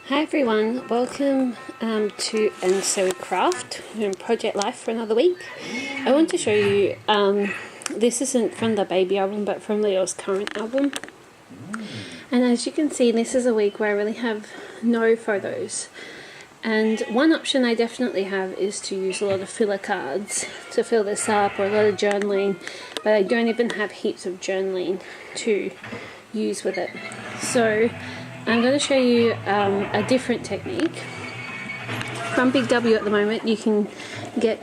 Hi everyone, welcome to ASWC Craft and Project Life for another week. I want to show you, this isn't from the baby album but from Leo's current album. And as you can see, this is a week where I really have no photos. And one option I definitely have is to use a lot of filler cards to fill this up, or a lot of journaling, but I don't even have heaps of journaling to use with it. So I'm going to show you a different technique. From Big W at the moment you can get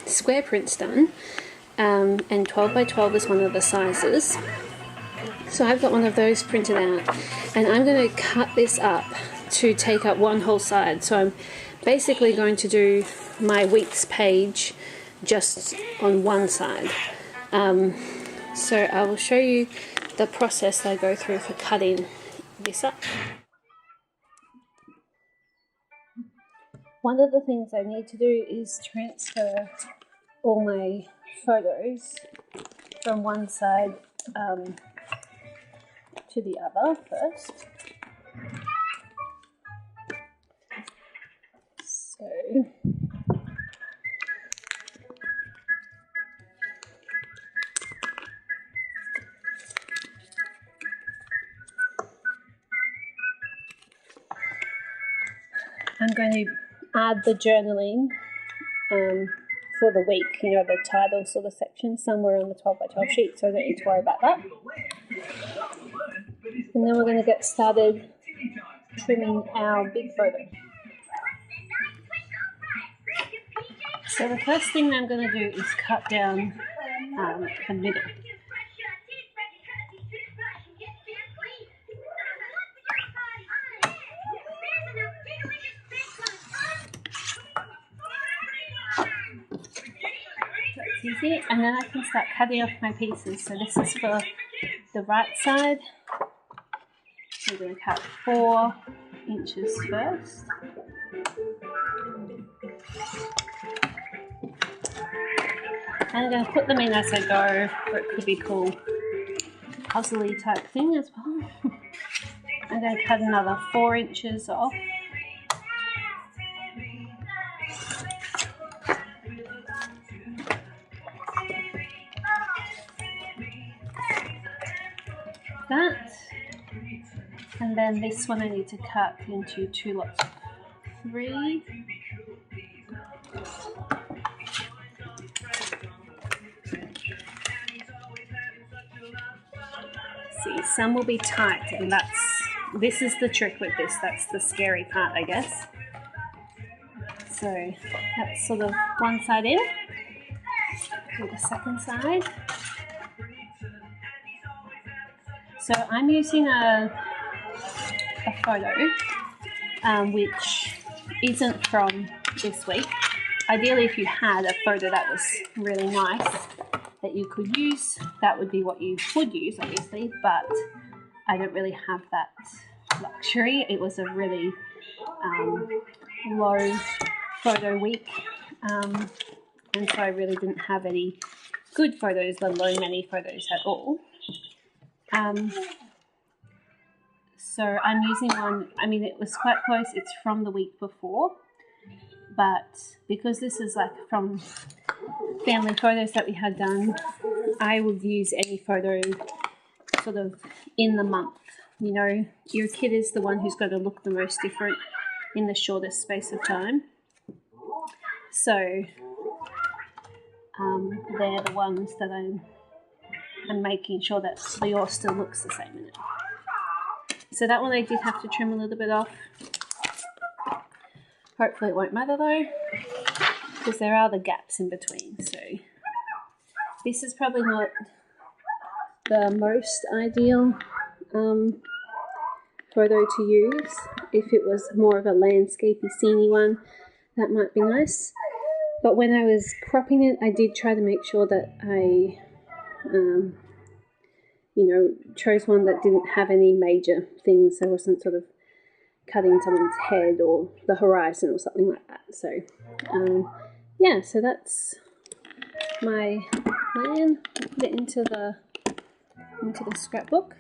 square prints done, and 12 by 12 is one of the sizes. So I've got one of those printed out, and I'm going to cut this up to take up one whole side. So I'm basically going to do my week's page just on one side. So I will show you the process that I go through for cutting this up. One of the things I need to do is transfer all my photos from one side to the other first. So I'm going to add the journaling for the week, you know, the title sort of section somewhere on the 12 by 12 sheet, so I don't need to worry about that. And then we're going to get started trimming our big photo. So the first thing I'm going to do is cut down the middle. That's easy, and then I can start cutting off my pieces. So this is for the right side. I'm going to cut 4 inches first. I'm going to put them in as I go, or it could be cool puzzly type thing as well. I'm going to cut another 4 inches off. That, and then this one I need to cut into 2 lots of 3. See, some will be tight, and this is the trick with this. That's the scary part, I guess. So that's sort of one side in. Do the second side. So I'm using a photo which isn't from this week. Ideally, if you had a photo that was really nice that you could use, that would be what you would use, obviously, but I don't really have that luxury. It was a really low photo week, and so I really didn't have any good photos, let alone many photos at all. So I'm using one, I mean, it was quite close, it's from the week before, but because this is like from family photos that we had done, I would use any photo sort of in the month. You know, your kid is the one who's going to look the most different in the shortest space of time. So they're the ones that I'm making sure that Leo still looks the same in it. So that one I did have to trim a little bit off. Hopefully it won't matter though, because there are the gaps in between. So this is probably not the most ideal photo to use. If it was more of a landscapey, sceney one, that might be nice. But when I was cropping it, I did try to make sure that I you know, chose one that didn't have any major things. I wasn't sort of cutting someone's head or the horizon or something like that. So yeah, so that's my plan. Put it into the scrapbook.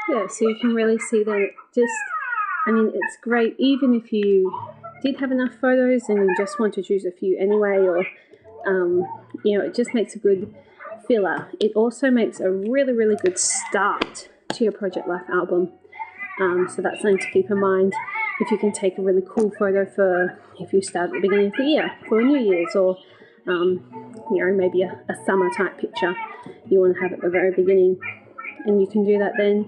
yeah, so you can really see that it just, I mean, it's great even if you did have enough photos and you just want to choose a few anyway, or you know, it just makes a good filler. It also makes a really, really good start to your Project Life album. So that's something to keep in mind. If you can take a really cool photo for if you start at the beginning of the year for New Year's, or you know, maybe a summer type picture you want to have at the very beginning, and you can do that then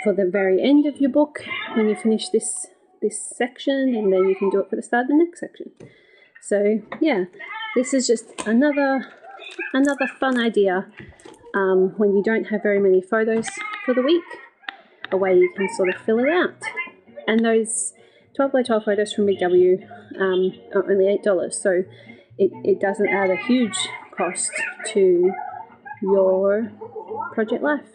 for the very end of your book when you finish this section, and then you can do it for the start of the next section. So yeah, this is just another fun idea when you don't have very many photos for the week, a way you can sort of fill it out. And those 12 by 12 photos from Big W are only $8, so it doesn't add a huge cost to your Project Life.